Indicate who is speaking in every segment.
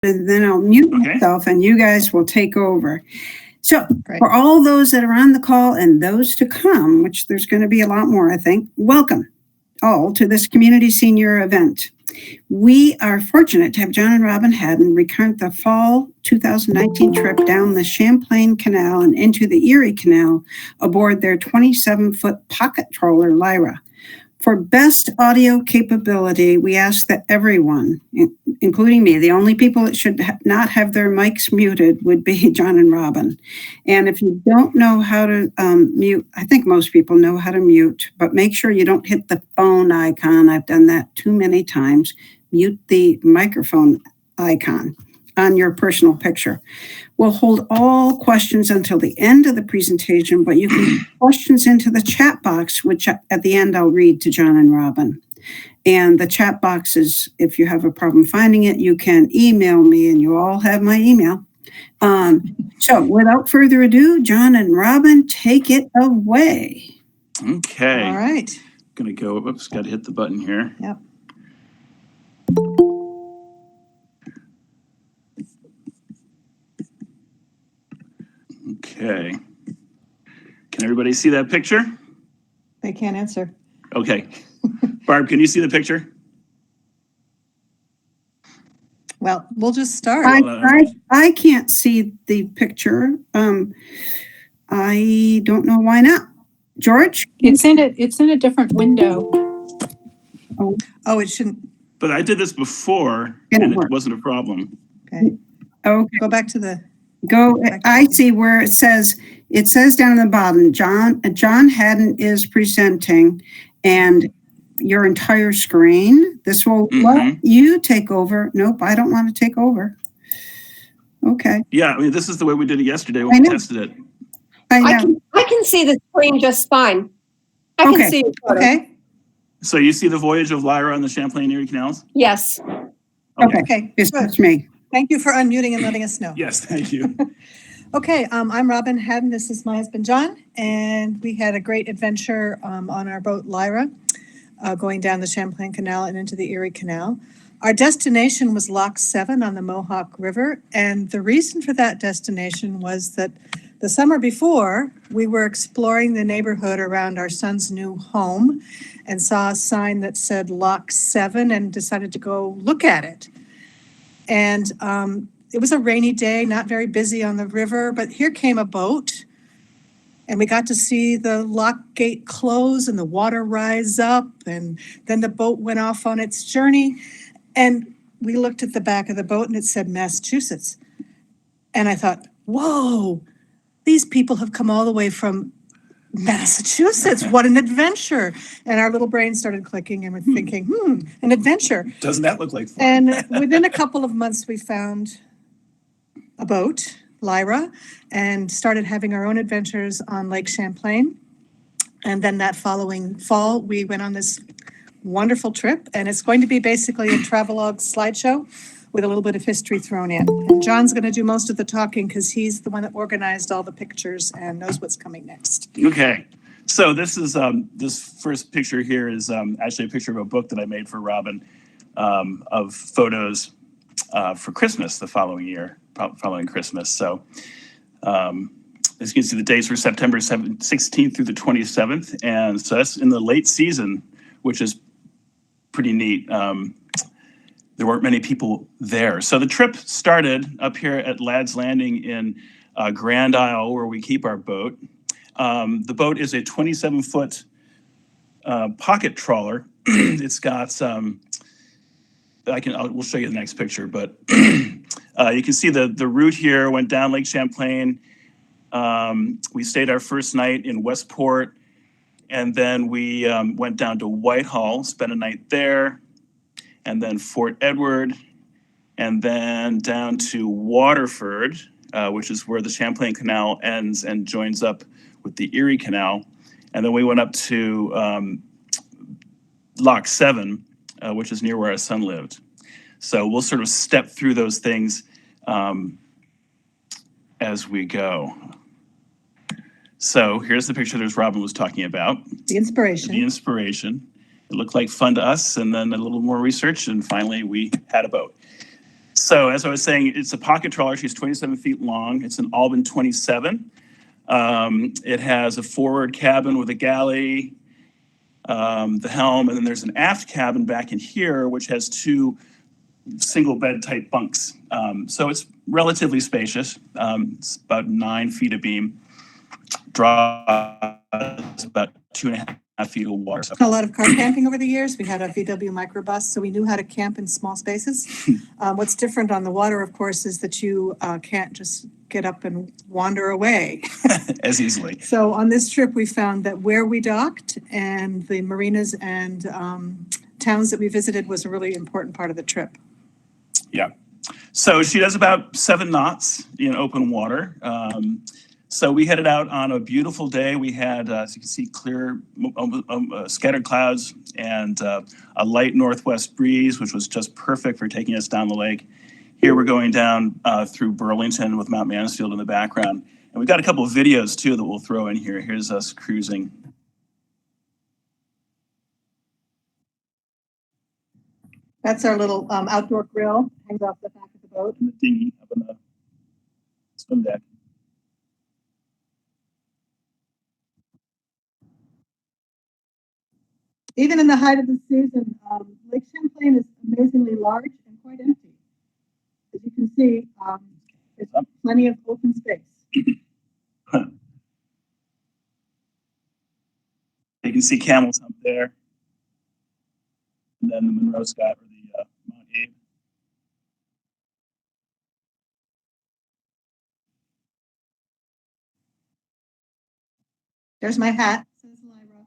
Speaker 1: and then I'll mute myself and you guys will take over. So for all those that are on the call and those to come, which there's going to be a lot more, I think, welcome all to this community senior event. We are fortunate to have John and Robin Haddon recount the fall 2019 trip down the Champlain Canal and into the Erie Canal aboard their 27-foot pocket trawler, Lyra. For best audio capability, we ask that everyone, including me, the only people that should not have their mics muted would be John and Robin. And if you don't know how to mute, I think most people know how to mute, but make sure you don't hit the phone icon. I've done that too many times. Mute the microphone icon on your personal picture. We'll hold all questions until the end of the presentation, but you can put questions into the chat box, which at the end I'll read to John and Robin. And the chat box is, if you have a problem finding it, you can email me, and you all have my email. So without further ado, John and Robin, take it away.
Speaker 2: Okay.
Speaker 3: All right.
Speaker 2: Gonna go, oops, got to hit the button here.
Speaker 3: Yep.
Speaker 2: Okay. Can everybody see that picture?
Speaker 3: They can't answer.
Speaker 2: Okay. Barb, can you see the picture?
Speaker 3: Well, we'll just start.
Speaker 1: I can't see the picture. I don't know why not. George?
Speaker 4: It's in a different window.
Speaker 3: Oh, it shouldn't.
Speaker 2: But I did this before, and it wasn't a problem.
Speaker 3: Okay.
Speaker 1: Okay.
Speaker 3: Go back to the.
Speaker 1: I see where it says down at the bottom, John Haddon is presenting, and your entire screen. This will let you take over. Nope, I don't want to take over. Okay.
Speaker 2: Yeah, I mean, this is the way we did it yesterday when we tested it.
Speaker 1: I
Speaker 5: can see the screen just fine. I can see it.
Speaker 3: Okay.
Speaker 2: So you see the voyage of Lyra on the Champlain Erie Canals?
Speaker 5: Yes.
Speaker 3: Okay.
Speaker 1: It's me.
Speaker 3: Thank you for unmuting and letting us know.
Speaker 2: Yes, thank you.
Speaker 3: Okay, I'm Robin Haddon. This is my husband, John, and we had a great adventure on our boat, Lyra, going down the Champlain Canal and into the Erie Canal. Our destination was Lock 7 on the Mohawk River, and the reason for that destination was that the summer before, we were exploring the neighborhood around our son's new home and saw a sign that said Lock 7 and decided to go look at it. And it was a rainy day, not very busy on the river, but here came a boat, and we got to see the lock gate close and the water rise up, and then the boat went off on its journey, and we looked at the back of the boat and it said Massachusetts. And I thought, whoa, these people have come all the way from Massachusetts. What an adventure. And our little brain started clicking and we're thinking, an adventure.
Speaker 2: Doesn't that look like fun?
Speaker 3: And within a couple of months, we found a boat, Lyra, and started having our own adventures on Lake Champlain. And then that following fall, we went on this wonderful trip, and it's going to be basically a Travelogue slideshow with a little bit of history thrown in. And John's going to do most of the talking because he's the one that organized all the pictures and knows what's coming next.
Speaker 2: Okay. So this is this first picture here is actually a picture of a book that I made for Robin of photos for Christmas the following year, following Christmas. So as you can see, the dates were September 16th through the 27th. And so that's in the late season, which is pretty neat. There weren't many people there. So the trip started up here at Ladd's Landing in Grand Isle, where we keep our boat. The boat is a 27-foot pocket trawler. It's got we'll show you the next picture, but you can see the route here went down Lake Champlain. We stayed our first night in Westport, and then we went down to Whitehall, spent a night there, and then Fort Edward, and then down to Waterford, which is where the Champlain Canal ends and joins up with the Erie Canal. And then we went up to Lock 7, which is near where our son lived. So we'll sort of step through those things as we go. So here's the picture that Robin was talking about.
Speaker 3: The inspiration.
Speaker 2: The inspiration. It looked like fun to us, and then a little more research, and finally we had a boat. So as I was saying, it's a pocket trawler. She's 27 feet long. It's an Albin 27. It has a forward cabin with a galley, the helm, and then there's an aft cabin back in here, which has two single bed type bunks. So it's relatively spacious. It's about 9 feet of beam. Draws about 2.5 feet of water. So
Speaker 3: A lot of car camping over the years. We had a VW microbus, so we knew how to camp in small spaces. What's different on the water, of course, is that you can't just get up and wander away.
Speaker 2: as easily.
Speaker 3: So on this trip, we found that where we docked and the marinas and towns that we visited was a really important part of the trip.
Speaker 2: Yeah. So she does about 7 knots in open water. So we headed out on a beautiful day. We had, as you can see, clear scattered clouds and a light northwest breeze, which was just perfect for taking us down the lake. Here we're going down through Burlington with Mount Mansfield in the background. And we've got a couple of videos too that we'll throw in here. Here's us cruising.
Speaker 3: That's our little outdoor grill, hangs off the back of the boat.
Speaker 2: And the dinghy up on the swim deck.
Speaker 3: Even in the height of the season, Lake Champlain is amazingly large and quite empty. As you can see, there's plenty of open space.
Speaker 2: You can see camels up there. And then the Monroe Scott or the Mount Abe.
Speaker 3: There's my hat, says Lyra.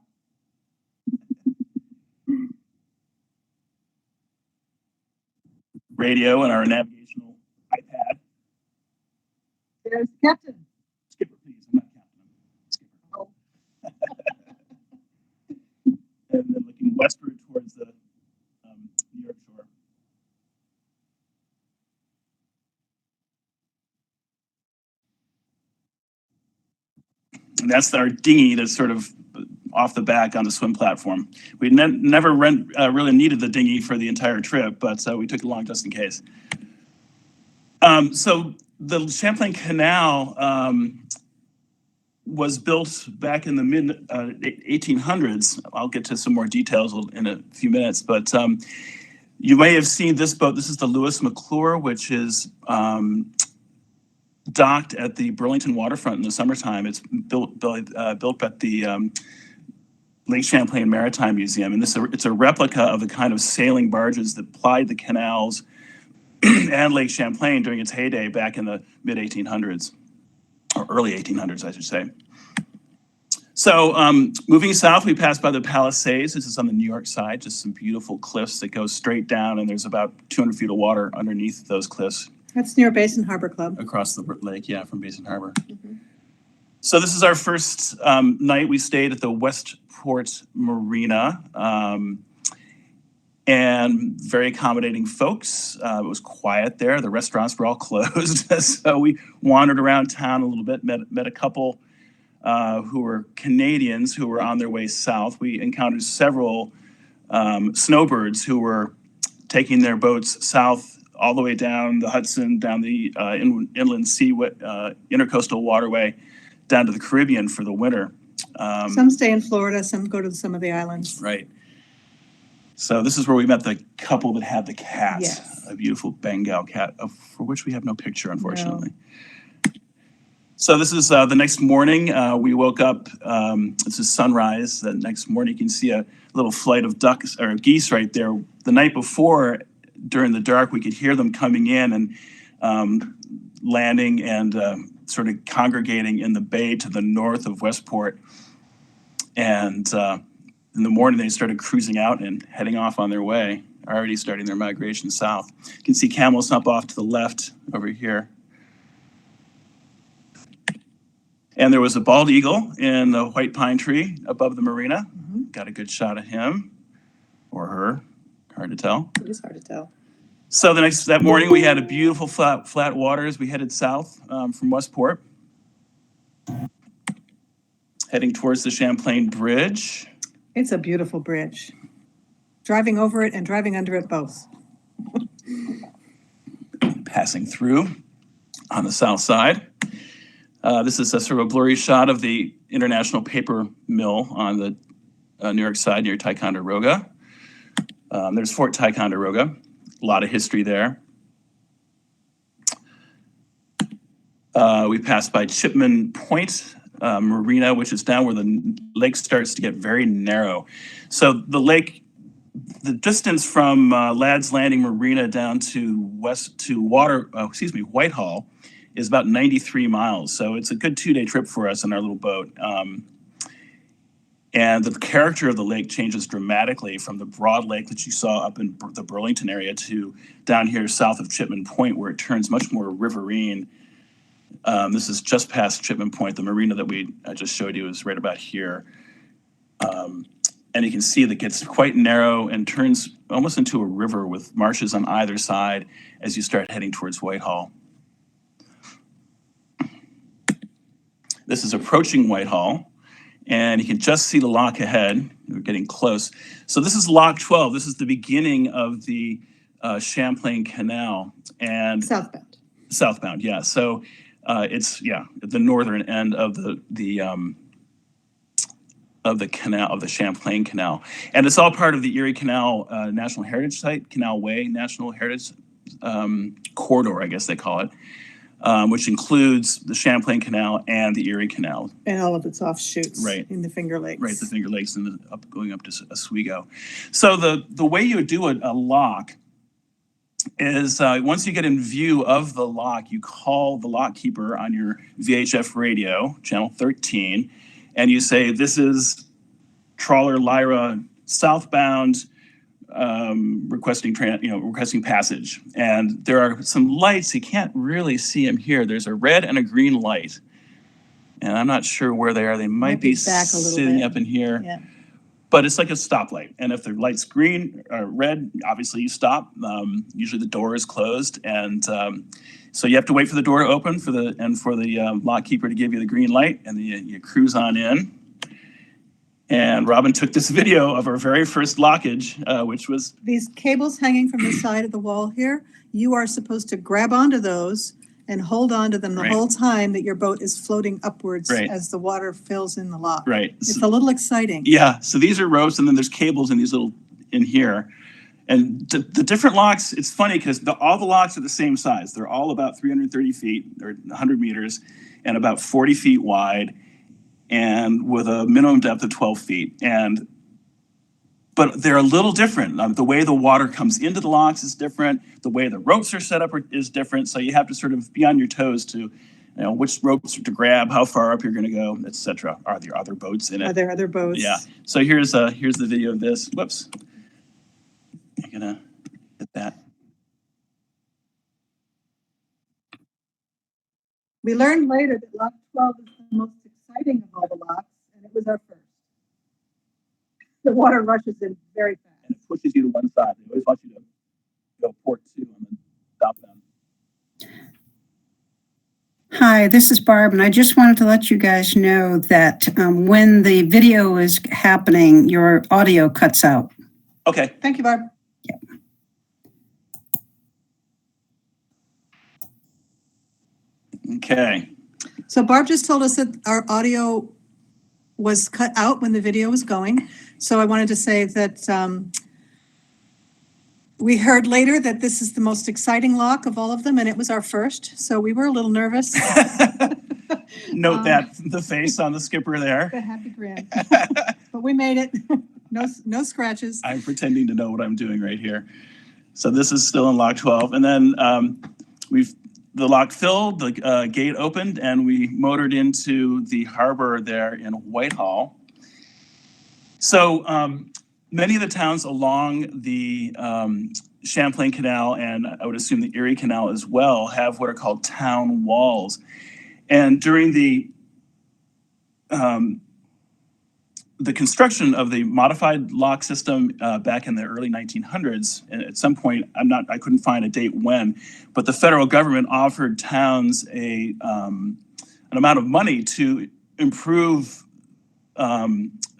Speaker 2: Radio and our navigational iPad.
Speaker 3: There's the captain.
Speaker 2: Skipper, please. I'm not captain. I'm skipper. And then looking westward towards the New York shore. And that's our dinghy that's sort of off the back on the swim platform. We never really needed the dinghy for the entire trip, but we took it along just in case. So the Champlain Canal was built back in the mid 1800s. I'll get to some more details in a few minutes, but you may have seen this boat. This is the Lewis McClure, which is docked at the Burlington waterfront in the summertime. It's built at the Lake Champlain Maritime Museum, and it's a replica of the kind of sailing barges that plied the canals and Lake Champlain during its heyday back in the mid 1800s, or early 1800s, I should say. So moving south, we passed by the Palisades. This is on the New York side, just some beautiful cliffs that go straight down, and there's about 200 feet of water underneath those cliffs.
Speaker 3: That's near Basin Harbor Club.
Speaker 2: Across the lake, yeah, from Basin Harbor. Mm-hmm. So this is our first night. We stayed at the Westport Marina, and very accommodating folks. It was quiet there. The restaurants were all closed. So we wandered around town a little bit, met a couple who were Canadians who were on their way south. We encountered several snowbirds who were taking their boats south all the way down the Hudson, down the inland sea, intercoastal waterway, down to the Caribbean for the winter.
Speaker 3: Some stay in Florida, some go to some of the islands.
Speaker 2: Right. So this is where we met the couple that had the cat,
Speaker 3: yes.
Speaker 2: A beautiful Bengal cat, for which we have no picture, unfortunately. No. So this is the next morning. We woke up, this is sunrise. The next morning you can see a little flight of ducks or geese right there. The night before, during the dark, we could hear them coming in and landing and sort of congregating in the bay to the north of Westport. And in the morning, they started cruising out and heading off on their way, already starting their migration south. You can see camels up off to the left over here. And there was a bald eagle in the white pine tree above the marina. Mm-hmm. Got a good shot of him or her, hard to tell.
Speaker 3: It is hard to tell.
Speaker 2: So that morning, we had a beautiful flat waters. We headed south from Westport, heading towards the Champlain Bridge.
Speaker 3: It's a beautiful bridge. Driving over it and driving under it both.
Speaker 2: passing through on the south side. This is a sort of a blurry shot of the International Paper Mill on the New York side near Ticonderoga. There's Fort Ticonderoga, a lot of history there. We passed by Chipman Point Marina, which is down where the lake starts to get very narrow. So the lake, the distance from Ladd's Landing Marina down to Whitehall is about 93 miles. So it's a good 2-day trip for us in our little boat. And the character of the lake changes dramatically from the broad lake that you saw up in the Burlington area to down here south of Chipman Point, where it turns much more riverine. This is just past Chipman Point. The marina that I just showed you is right about here. And you can see that it gets quite narrow and turns almost into a river with marshes on either side as you start heading towards Whitehall. This is approaching Whitehall, and you can just see the lock ahead. We're getting close. So this is Lock 12. This is the beginning of the Champlain Canal. And southbound, yeah. So it's at the northern end of the canal, of the Champlain Canal, and it's all part of the Erie Canal National Heritage Site, Canal Way National Heritage Corridor, I guess they call it, which includes the Champlain Canal and the Erie Canal.
Speaker 3: And all of its offshoots in the Finger Lakes.
Speaker 2: Right, the Finger Lakes and going up to Oswego. So the way you would do a lock is once you get in view of the lock, you call the lock keeper on your VHF radio, channel 13, and you say, "This is trawler Lyra southbound, requesting passage." And there are some lights, you can't really see them here. There's a red and a green light, and I'm not sure where they are. They might be
Speaker 3: back a little
Speaker 2: sitting
Speaker 3: bit
Speaker 2: up in here.
Speaker 3: Yeah.
Speaker 2: But it's like a stoplight, and if the light's green or red, obviously you stop. Usually the door is closed, and so you have to wait for the door to open for the lock keeper to give you the green light, and you cruise on in. And Robin took this video of our very first lockage, which was
Speaker 3: these cables hanging from the side of the wall here. You are supposed to grab onto those and hold on to them the whole time that your boat is floating upwards as the water fills in the lock.
Speaker 2: Right.
Speaker 3: It's a little exciting.
Speaker 2: Yeah. So these are ropes, and then there's cables in these in here. And the different locks, it's funny because all the locks are the same size. They're all about 330 feet or 100 meters and about 40 feet wide, and with a minimum depth of 12 feet. But they're a little different. The way the water comes into the locks is different. The way the ropes are set up is different. So you have to sort of be on your toes to, which ropes to grab, how far up you're going to go, etc. Are there other boats in it?
Speaker 3: Are there other boats?
Speaker 2: Yeah. So here's the video of this. Whoops. I'm gonna hit that.
Speaker 3: We learned later that Lock 12 is the most exciting of all the locks, and it was our first. The water rushes in very fast.
Speaker 2: And it pushes you to one side. They always want you to go port 2 and then stop them.
Speaker 1: Hi, this is Barb, and I just wanted to let you guys know that when the video is happening, your audio cuts out.
Speaker 2: Okay.
Speaker 3: Thank you, Barb.
Speaker 1: Yep.
Speaker 2: Okay.
Speaker 3: So Barb just told us that our audio was cut out when the video was going. So I wanted to say that we heard later that this is the most exciting lock of all of them, and it was our first. So we were a little nervous.
Speaker 2: Note that the face on the skipper there.
Speaker 3: The happy grin. But we made it. No scratches.
Speaker 2: I'm pretending to know what I'm doing right here. So this is still in Lock 12. And then the lock filled, the gate opened, and we motored into the harbor there in Whitehall. So many of the towns along the Champlain Canal, and I would assume the Erie Canal as well, have what are called town walls. And during the construction of the modified lock system back in the early 1900s, and at some point, I couldn't find a date when, but the federal government offered towns an amount of money to improve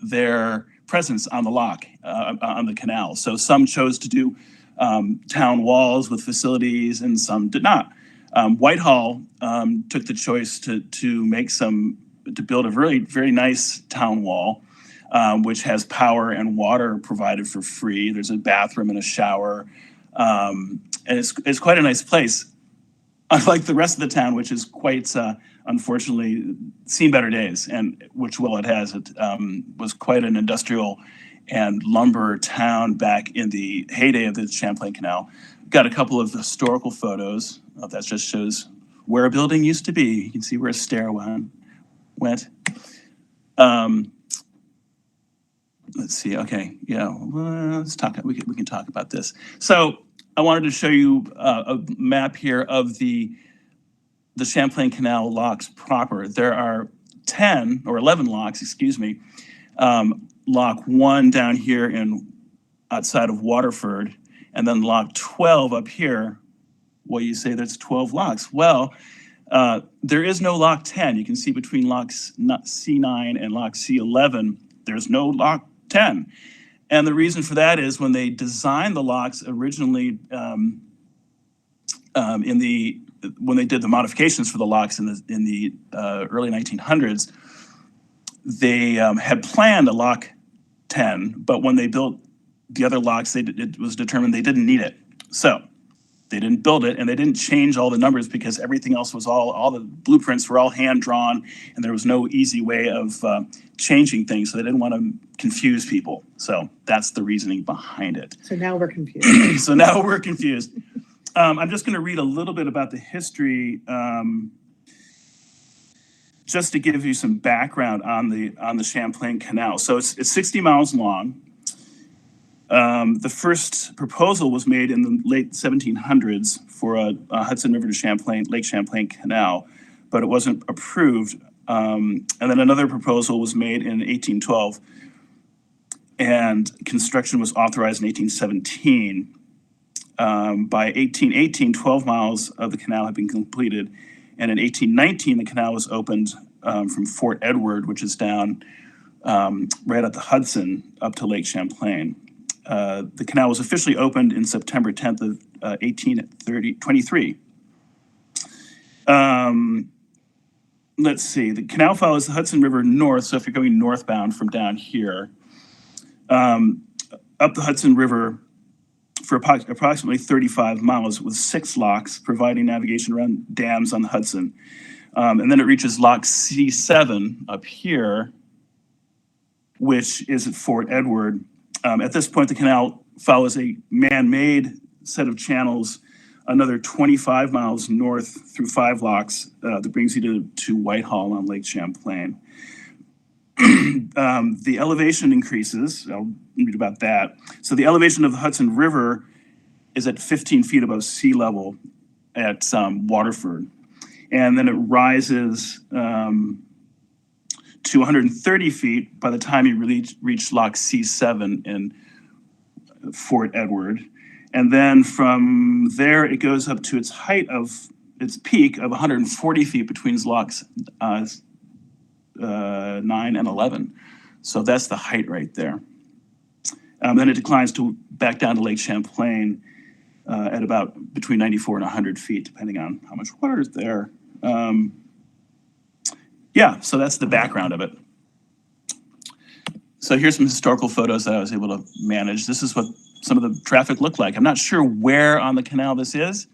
Speaker 2: their presence on the lock, on the canal. So some chose to do town walls with facilities, and some did not. Whitehall took the choice to build a very, very nice town wall, which has power and water provided for free. There's a bathroom and a shower, and it's quite a nice place. Unlike the rest of the town, which is quite unfortunately seen better days, and which it has. It was quite an industrial and lumber town back in the heyday of the Champlain Canal. Got a couple of historical photos. That just shows where a building used to be. You can see where a stair went. Let's see. Okay, yeah. Let's talk. We can talk about this. So I wanted to show you a map here of the Champlain Canal locks proper. There are 10 or 11 locks, excuse me. Lock 1 down here outside of Waterford, and then lock 12 up here. Well, you say there's 12 locks. Well, there is no lock 10. You can see between locks C9 and lock C11, there's no lock 10. And the reason for that is when they designed the locks originally, when they did the modifications for the locks in the early 1900s, they had planned a lock 10, but when they built the other locks, it was determined they didn't need it. So they didn't build it, and they didn't change all the numbers because everything else was all the blueprints were all hand drawn, and there was no easy way of changing things. So they didn't want to confuse people. So that's the reasoning behind it.
Speaker 3: So now we're confused.
Speaker 2: I'm just going to read a little bit about the history, just to give you some background on the Champlain Canal. So it's 60 miles long. The first proposal was made in the late 1700s for a Hudson River to Lake Champlain Canal, but it wasn't approved. And then another proposal was made in 1812, and construction was authorized in 1817. By 1818, 12 miles of the canal had been completed, and in 1819, the canal was opened from Fort Edward, which is down right at the Hudson, up to Lake Champlain. The canal was officially opened in September 10th of 1823. Let's see, the canal follows the Hudson River north, so if you're going northbound from down here, up the Hudson River for approximately 35 miles with 6 locks, providing navigation around dams on the Hudson. And then it reaches lock C7 up here, which is at Fort Edward. At this point, the canal follows a man-made set of channels, another 25 miles north through 5 locks that brings you to Whitehall on Lake Champlain. The elevation increases. I'll read about that. So the elevation of the Hudson River is at 15 feet above sea level at Waterford. And then it rises to 130 feet by the time you reach lock C7 in Fort Edward. And then from there, it goes up to its peak of 140 feet between locks 9 and 11. So that's the height right there. Then it declines back down to Lake Champlain at about between 94 and 100 feet, depending on how much water is there. So that's the background of it. So here's some historical photos that I was able to manage. This is what some of the traffic looked like. I'm not sure where on the canal this is,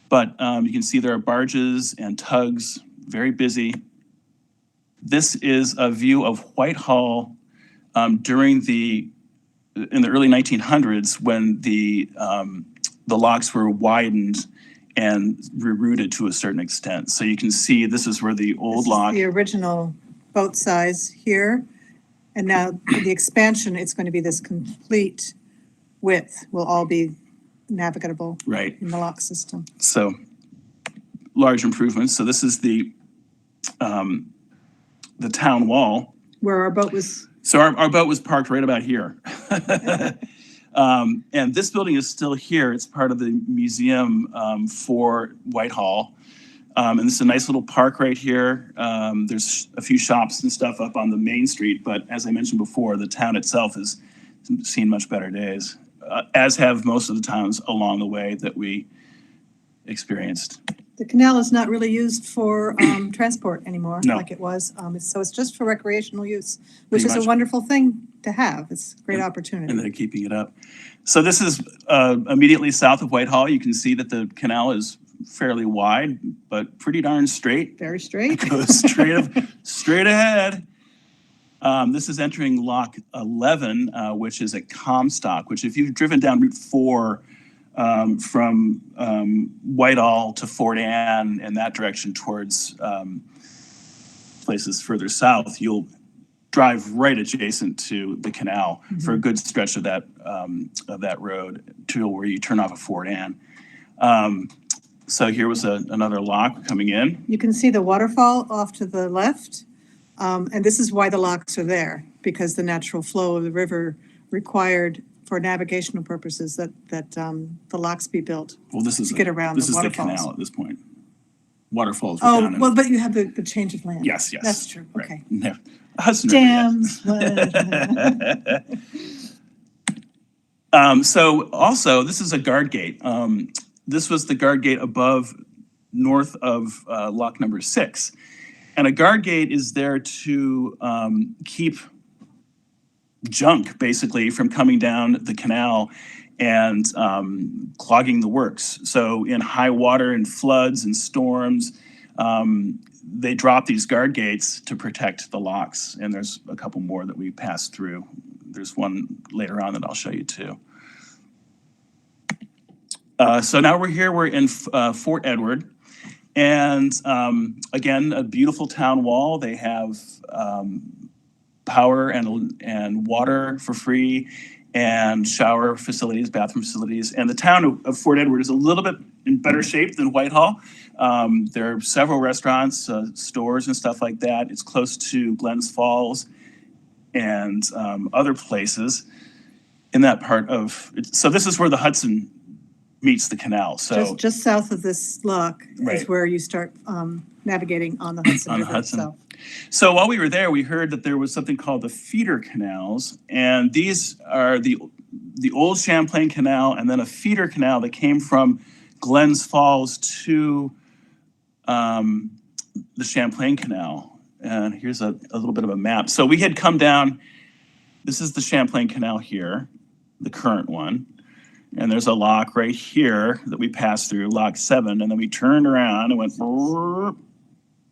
Speaker 2: but you can see there are barges and tugs, very busy. This is a view of Whitehall in the early 1900s when the locks were widened and rerouted to a certain extent. So you can see this is where the old lock.
Speaker 3: The original boat size here, and now the expansion, it's going to be this complete width will all be navigable
Speaker 2: right
Speaker 3: in the lock system.
Speaker 2: So large improvements. So this is the town wall.
Speaker 3: Where our boat was.
Speaker 2: So our boat was parked right about here. And this building is still here. It's part of the museum for Whitehall. And this is a nice little park right here. There's a few shops and stuff up on the main street, but as I mentioned before, the town itself has seen much better days. as have most of the towns along the way that we experienced.
Speaker 3: The canal is not really used for transport anymore
Speaker 2: No.
Speaker 3: like it was. So it's just for recreational use, which
Speaker 2: Pretty
Speaker 3: is a
Speaker 2: much.
Speaker 3: wonderful thing to have. It's a great
Speaker 2: And
Speaker 3: opportunity.
Speaker 2: they're keeping it up. So this is immediately south of Whitehall. You can see that the canal is fairly wide, but pretty darn straight.
Speaker 3: Very straight.
Speaker 2: It goes straight ahead. This is entering Lock 11, which is at Comstock, which if you've driven down Route 4 from Whitehall to Fort Anne and that direction towards places further south, you'll drive right adjacent to the canal for a good stretch of that road to where you turn off at Fort Anne. So here was another lock coming in.
Speaker 3: You can see the waterfall off to the left. And this is why the locks are there, because the natural flow of the river required for navigational purposes that the locks be built.
Speaker 2: Well, this is
Speaker 3: to get around
Speaker 2: this
Speaker 3: the
Speaker 2: is the
Speaker 3: waterfalls.
Speaker 2: canal at this point. Waterfalls. Were
Speaker 3: Oh,
Speaker 2: down in-
Speaker 3: well, but you have the change of land.
Speaker 2: yes.
Speaker 3: That's true.
Speaker 2: Right.
Speaker 3: Okay.
Speaker 2: Yeah. Hudson River, yes.
Speaker 3: Dams.
Speaker 2: So also, this is a guard gate. This was the guard gate north of lock number 6. And a guard gate is there to keep junk, basically, from coming down the canal and clogging the works. So in high water and floods and storms, they drop these guard gates to protect the locks. And there's a couple more that we passed through. There's one later on that I'll show you too. So now we're in Fort Edward. And again, a beautiful town wall. They have power and water for free, and shower facilities, bathroom facilities. And the town of Fort Edward is a little bit in better shape than Whitehall. There are several restaurants, stores and stuff like that. It's close to Glens Falls and other places in that part of, so this is where the Hudson meets the canal. So
Speaker 3: Just south of this lock
Speaker 2: Right.
Speaker 3: is where you start navigating on the Hudson
Speaker 2: On the
Speaker 3: River
Speaker 2: Hudson.
Speaker 3: itself.
Speaker 2: So while we were there, we heard that there was something called the feeder canals, and these are the old Champlain Canal and then a feeder canal that came from Glens Falls to the Champlain Canal. And here's a little bit of a map. So we had come down, this is the Champlain Canal here, the current one. And there's a lock right here that we passed through, lock 7, and then we turned around and went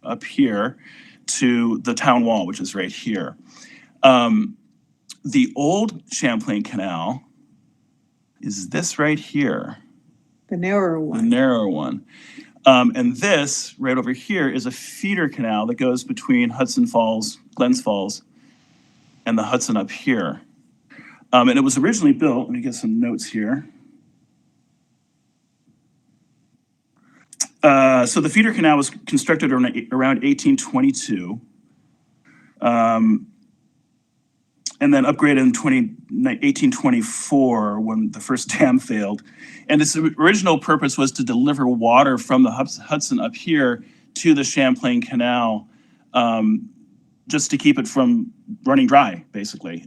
Speaker 2: up here to the town wall, which is right here. The old Champlain Canal is this right here,
Speaker 3: The narrower
Speaker 2: the
Speaker 3: one.
Speaker 2: narrower one. And this right over here is a feeder canal that goes between Hudson Falls, Glens Falls, and the Hudson up here. And it was originally built, let me get some notes here. So the feeder canal was constructed around 1822, and then upgraded in 1824 when the first dam failed. And its original purpose was to deliver water from the Hudson up here to the Champlain Canal, just to keep it from running dry, basically.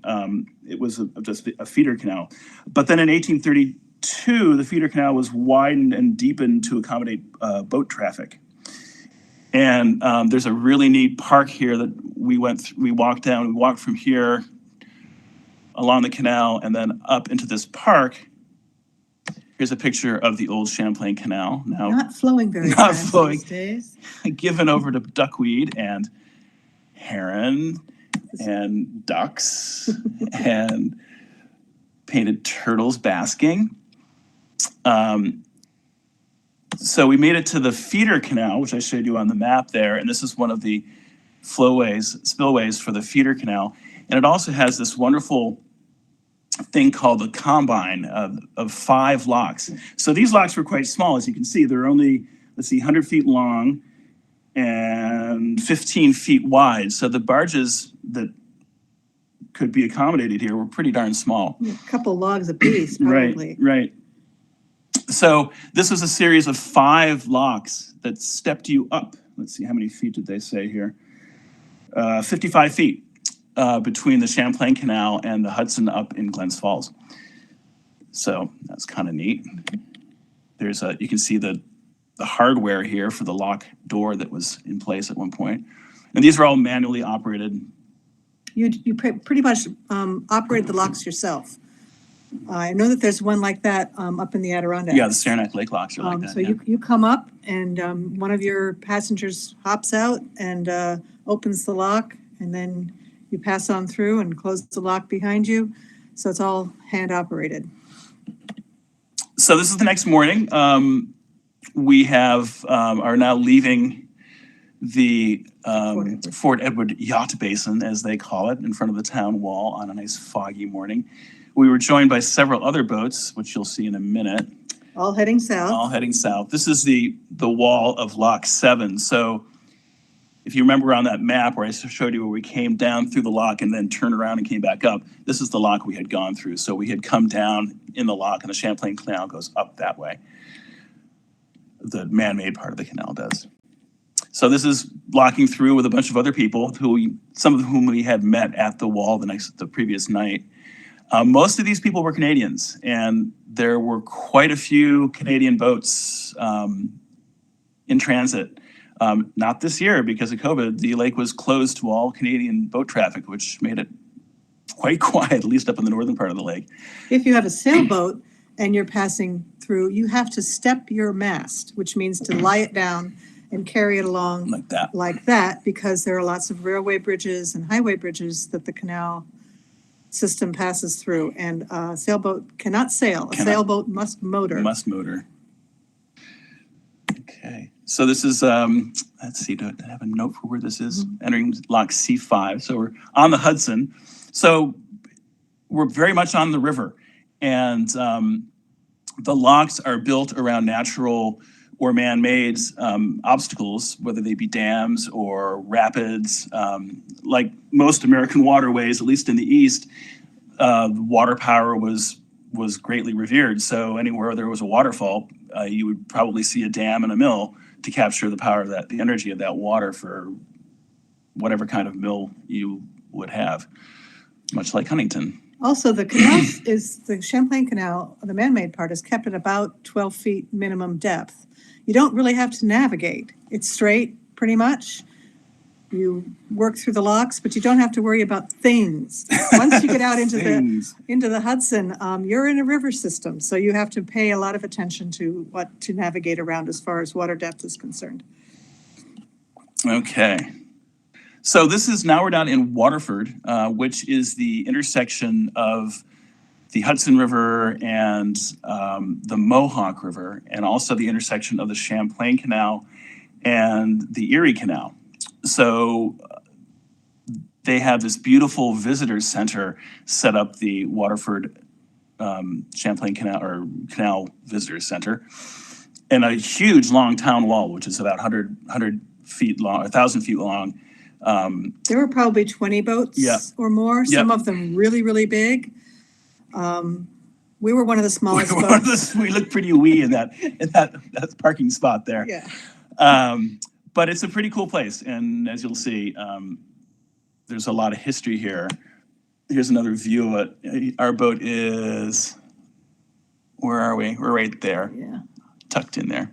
Speaker 2: It was just a feeder canal. But then in 1832, the feeder canal was widened and deepened to accommodate boat traffic. And there's a really neat park here that we walked down. We walked from here along the canal and then up into this park. Here's a picture of the old Champlain Canal. Now,
Speaker 3: Not flowing very
Speaker 2: Not
Speaker 3: fast
Speaker 2: flowing.
Speaker 3: these days.
Speaker 2: given over to duckweed and heron and ducks and painted turtles basking. So we made it to the feeder canal, which I showed you on the map there, and this is one of the spillways for the feeder canal. And it also has this wonderful thing called the combine of 5 locks. So these locks were quite small, as you can see. They're only, 100 feet long and 15 feet wide. So the barges that could be accommodated here were pretty darn small.
Speaker 3: A couple logs apiece, probably.
Speaker 2: Right. So this was a series of 5 locks that stepped you up. Let's see, how many feet did they say here? 55 feet between the Champlain Canal and the Hudson up in Glens Falls. So that's kind of neat. There's you can see the hardware here for the lock door that was in place at one point. And these are all manually operated.
Speaker 3: You pretty much operate the locks yourself. I know that there's one like that up in the Adirondacks.
Speaker 2: Yeah, the Saranac Lake locks are like that.
Speaker 3: So you come up and one of your passengers hops out and opens the lock, and then you pass on through and close the lock behind you. So it's all hand operated.
Speaker 2: So this is the next morning. We have are now leaving the Fort Edward Yacht Basin, as they call it, in front of the town wall on a nice foggy morning. We were joined by several other boats, which you'll see in a minute.
Speaker 3: All heading south.
Speaker 2: All heading south. This is the wall of Lock 7. So if you remember on that map where I showed you where we came down through the lock and then turned around and came back up, this is the lock we had gone through. So we had come down in the lock, and the Champlain Canal goes up that way. The man-made part of the canal does. So this is locking through with a bunch of other people, some of whom we had met at the wall the previous night. Most of these people were Canadians, and there were quite a few Canadian boats in transit. Not this year because of COVID. The lake was closed to all Canadian boat traffic, which made it quite quiet, at least up in the northern part of the lake.
Speaker 3: If you have a sailboat and you're passing through, you have to step your mast, which means to lie it down and carry it along like that, because there are lots of railway bridges and highway bridges that the canal system passes through, and a sailboat cannot sail. A sailboat must motor.
Speaker 2: Must motor. Okay. So this is, let's see, do I have a note for where this is? Mm-hmm. Entering Lock C5. So we're on the Hudson. So we're very much on the river. And the locks are built around natural or man-made obstacles, whether they be dams or rapids. Like most American waterways, at least in the East, water power was greatly revered. So anywhere there was a waterfall, you would probably see a dam and a mill to capture the power of that, the energy of that water for whatever kind of mill you would have, much like Huntington.
Speaker 3: Also, the canal the Champlain Canal, the man-made part, is kept at about 12 feet minimum depth. You don't really have to navigate. It's straight, pretty much. You work through the locks, but you don't have to worry about things. Once you get out into the Hudson, you're in a river system, so you have to pay a lot of attention to what to navigate around as far as water depth is concerned.
Speaker 2: Okay. So now we're down in Waterford, which is the intersection of the Hudson River and the Mohawk River, and also the intersection of the Champlain Canal and the Erie Canal. So they have this beautiful visitor center set up, the Waterford Champlain Canal Visitor Center, and a huge long town wall, which is about 100 feet long, 1,000 feet long.
Speaker 3: There were probably 20 boats or more, some of them really, really big. We were one of the smallest boats.
Speaker 2: We looked pretty wee in that parking spot there.
Speaker 3: Yeah.
Speaker 2: But it's a pretty cool place, and as you'll see, there's a lot of history here. Here's another view of it. Our boat is, where are we? We're right there.
Speaker 3: Yeah.
Speaker 2: Tucked in there.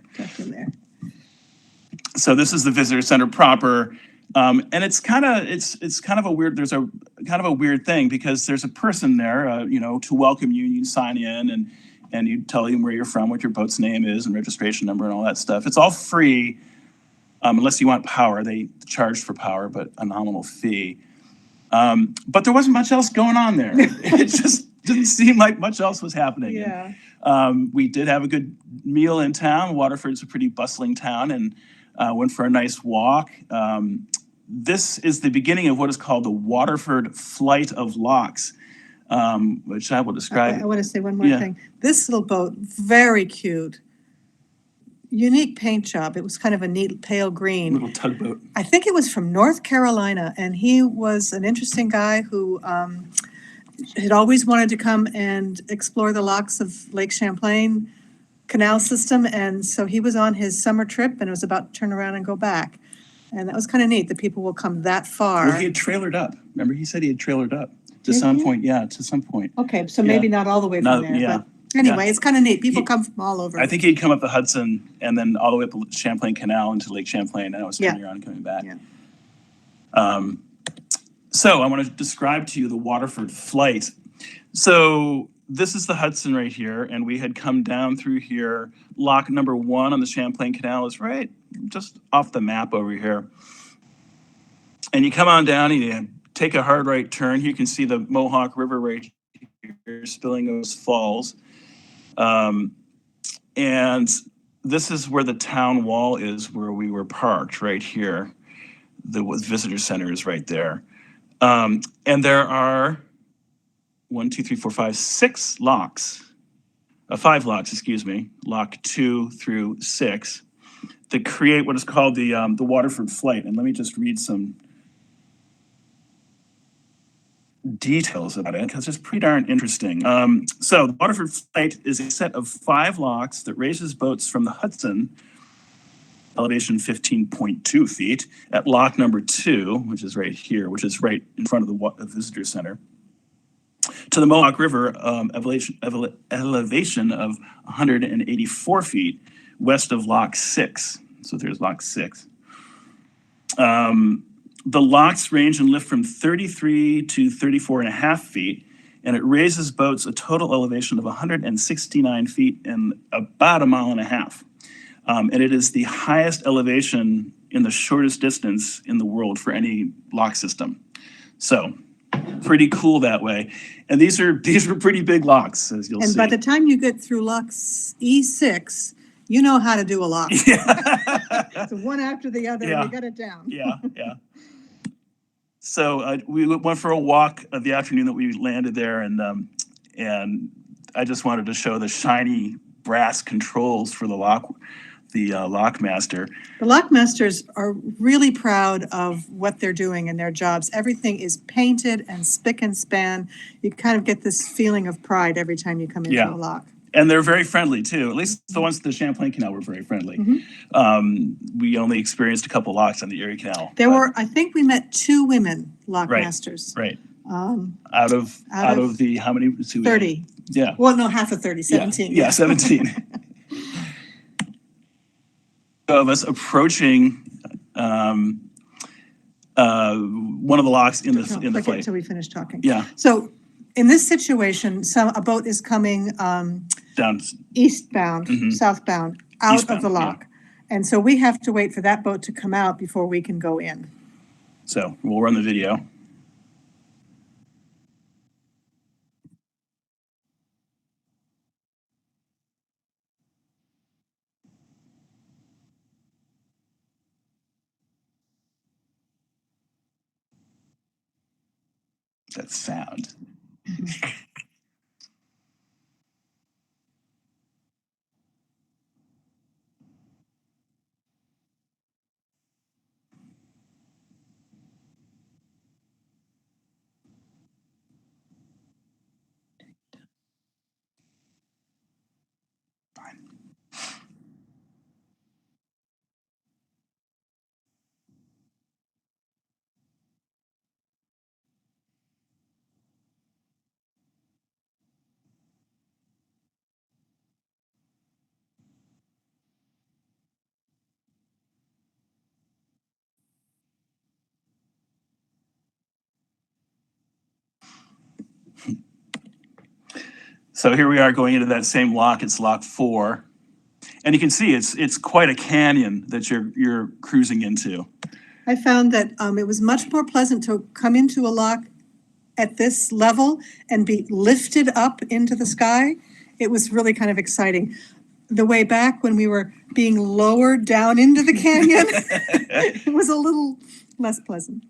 Speaker 2: So this is the visitor center proper. And it's kind of a weird, there's a kind of a weird thing, because there's a person there, to welcome you. You sign in and you tell them where you're from, what your boat's name is and registration number and all that stuff. It's all free, unless you want power. They charge for power, but a nominal fee. But there wasn't much else going on there. It just didn't seem like much else was happening.
Speaker 3: Yeah.
Speaker 2: And, we did have a good meal in town. Waterford's a pretty bustling town, and went for a nice walk. This is the beginning of what is called the Waterford Flight of Locks, which I will describe.
Speaker 3: I want to say one more thing. This little boat, very cute. Unique paint job. It was kind of a neat pale green.
Speaker 2: Little tugboat.
Speaker 3: I think it was from North Carolina, and he was an interesting guy who had always wanted to come and explore the locks of Lake Champlain Canal system, and so he was on his summer trip, and it was about to turn around and go back. And that was kind of neat that people will come that far.
Speaker 2: Well, he had trailered up. Remember, he said he had trailered up to some point. Yeah, to some point.
Speaker 3: Okay, so maybe not all the way from there.
Speaker 2: Yeah.
Speaker 3: Anyway, it's kind of neat. People come from all over.
Speaker 2: I think he'd come up the Hudson and then all the way up the Champlain Canal into Lake Champlain, and I was turning around and coming back.
Speaker 3: Yeah.
Speaker 2: So I want to describe to you the Waterford flight. So this is the Hudson right here, and we had come down through here. Lock number 1 on the Champlain Canal is right just off the map over here. And you come on down and you take a hard right turn. Here you can see the Mohawk River right here spilling those falls. And this is where the town wall is, where we were parked, right here. The visitor center is right there. And there are 6 locks, 5 locks, excuse me, lock 2 through 6, that create what is called the Waterford flight. And let me just read some details about it, because it's pretty darn interesting. So the Waterford flight is a set of 5 locks that raises boats from the Hudson, elevation 15.2 feet, at lock number 2, which is right here, which is right in front of the visitor center, to the Mohawk River, elevation of 184 feet west of lock 6. So there's lock 6. The locks range in lift from 33 to 34.5 feet, and it raises boats a total elevation of 169 feet in about 1.5 miles. And it is the highest elevation in the shortest distance in the world for any lock system. So pretty cool that way. And these were pretty big locks, as you'll see.
Speaker 3: And by the time you get through lock E6, you know how to do a lock.
Speaker 2: Yeah.
Speaker 3: So one after the other,
Speaker 2: Yeah.
Speaker 3: you got it down.
Speaker 2: Yeah. So we went for a walk the afternoon that we landed there, and I just wanted to show the shiny brass controls for the Lockmaster.
Speaker 3: The Lockmasters are really proud of what they're doing in their jobs. Everything is painted and spick and span. You kind of get this feeling of pride every time you come into a lock.
Speaker 2: And they're very friendly too. At least the ones at the Champlain Canal were very friendly.
Speaker 3: Mm-hmm.
Speaker 2: We only experienced a couple locks on the Erie Canal.
Speaker 3: I think we met 2 women Lockmasters.
Speaker 2: Right. Out of the, how many?
Speaker 3: 30.
Speaker 2: Yeah.
Speaker 3: Well, no, half of 30, 17.
Speaker 2: Yeah, 17. Of us approaching one of the locks in the flight.
Speaker 3: Until we finish talking.
Speaker 2: Yeah.
Speaker 3: So in this situation, a boat is coming
Speaker 2: down
Speaker 3: eastbound, southbound, out
Speaker 2: eastbound,
Speaker 3: of the lock. Yeah. And so we have to wait for that boat to come out before we can go in.
Speaker 2: So we'll run the video. That sound. Fine. So here we are going into that same lock. It's lock 4, and you can see it's quite a canyon that you're cruising into.
Speaker 3: I found that it was much more pleasant to come into a lock at this level and be lifted up into the sky. It was really kind of exciting. The way back when we were being lowered down into the canyon, it was a little less pleasant.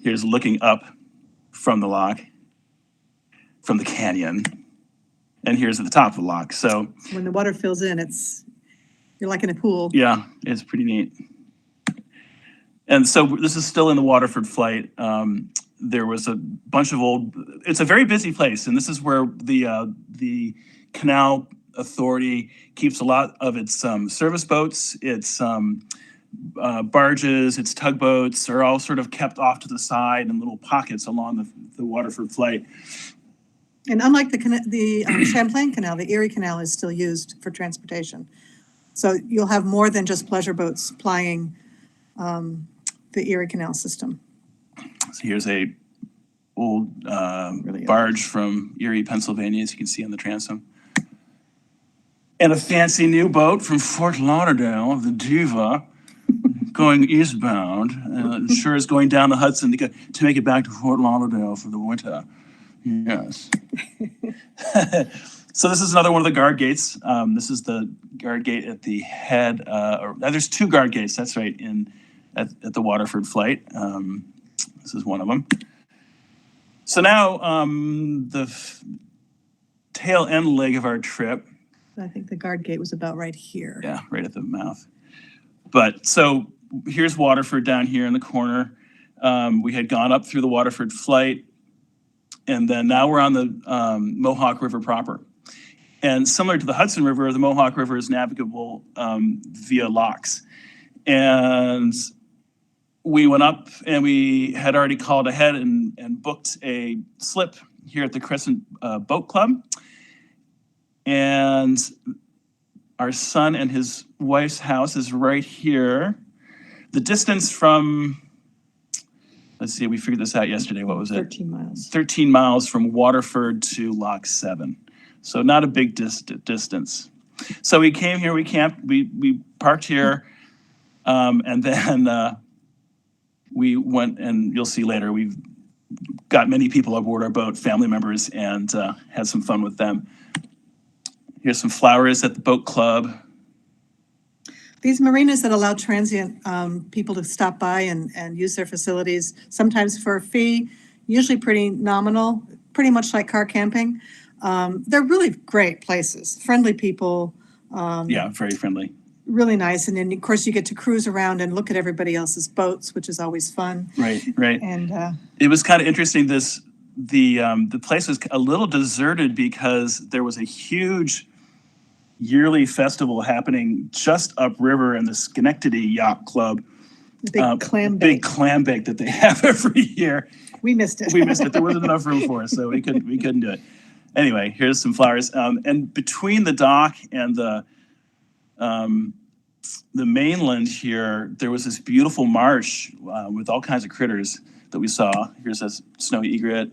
Speaker 2: Here's looking up from the lock, from the canyon, and here's at the top of the lock. So
Speaker 3: when the water fills in, you're like in a pool.
Speaker 2: Yeah, it's pretty neat. And so this is still in the Waterford flight. There was a bunch of it's a very busy place, and this is where the Canal Authority keeps a lot of its service boats, its barges, its tugboats are all sort of kept off to the side in little pockets along the Waterford flight.
Speaker 3: And unlike the Champlain Canal, the Erie Canal is still used for transportation. So you'll have more than just pleasure boats plying the Erie Canal system.
Speaker 2: So here's a old
Speaker 3: Really
Speaker 2: barge from Erie, Pennsylvania, as you can see on the transom. And a fancy new boat from Fort Lauderdale, the Diva, going eastbound. Sure is going down the Hudson to make it back to Fort Lauderdale for the winter. Yes. So this is another one of the guard gates. This is the guard gate at the head. There's two guard gates. That's right. At the Waterford flight. This is one of them. So now the tail end leg of our trip.
Speaker 3: I think the guard gate was about right here.
Speaker 2: Yeah, right at the mouth. But so here's Waterford down here in the corner. We had gone up through the Waterford flight, and then now we're on the Mohawk River proper. And similar to the Hudson River, the Mohawk River is navigable via locks. And we went up, and we had already called ahead and booked a slip here at the Crescent Boat Club. And our son and his wife's house is right here. The distance from, let's see, we figured this out yesterday. What was it?
Speaker 3: 13 miles.
Speaker 2: 13 miles from Waterford to Loch 7. So not a big distance. So we came here, we camped, we parked here, and then we went, and you'll see later, we've got many people aboard our boat, family members, and had some fun with them. Here's some flowers at the boat club.
Speaker 3: These marinas that allow transient people to stop by and use their facilities, sometimes for a fee, usually pretty nominal, pretty much like car camping. They're really great places, friendly people.
Speaker 2: Yeah, very friendly.
Speaker 3: Really nice. And then, of course, you get to cruise around and look at everybody else's boats, which is always fun.
Speaker 2: Right, right.
Speaker 3: And
Speaker 2: it was kind of interesting. The place was a little deserted because there was a huge yearly festival happening just upriver in the Schenectady Yacht Club.
Speaker 3: the big clam bake.
Speaker 2: That they have every year.
Speaker 3: We missed it.
Speaker 2: We missed it. There wasn't enough room for us, so we couldn't do it. Anyway, here's some flowers. And between the dock and the mainland here, there was this beautiful marsh with all kinds of critters that we saw. Here's a snowy egret.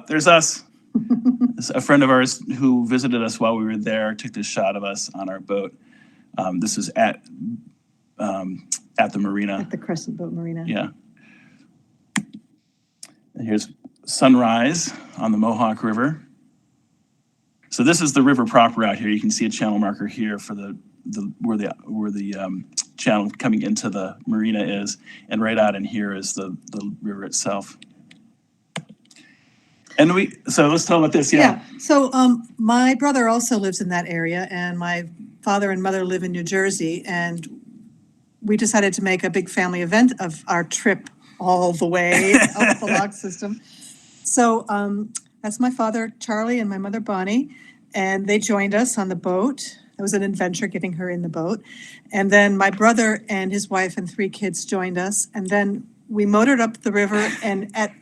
Speaker 2: There's us. A friend of ours who visited us while we were there took this shot of us on our boat. This is at the marina.
Speaker 3: At the Crescent Boat Marina.
Speaker 2: Yeah. And here's sunrise on the Mohawk River. So this is the river proper out here. You can see a channel marker here for where the channel coming into the marina is, and right out in here is the river itself. And so let's talk about this. Yeah.
Speaker 3: So my brother also lives in that area, and my father and mother live in New Jersey, and we decided to make a big family event of our trip all the way up the log system. So that's my father, Charlie, and my mother, Bonnie, and they joined us on the boat. It was an adventure getting her in the boat. And then my brother and his wife and 3 kids joined us, and then we motored up the river, and at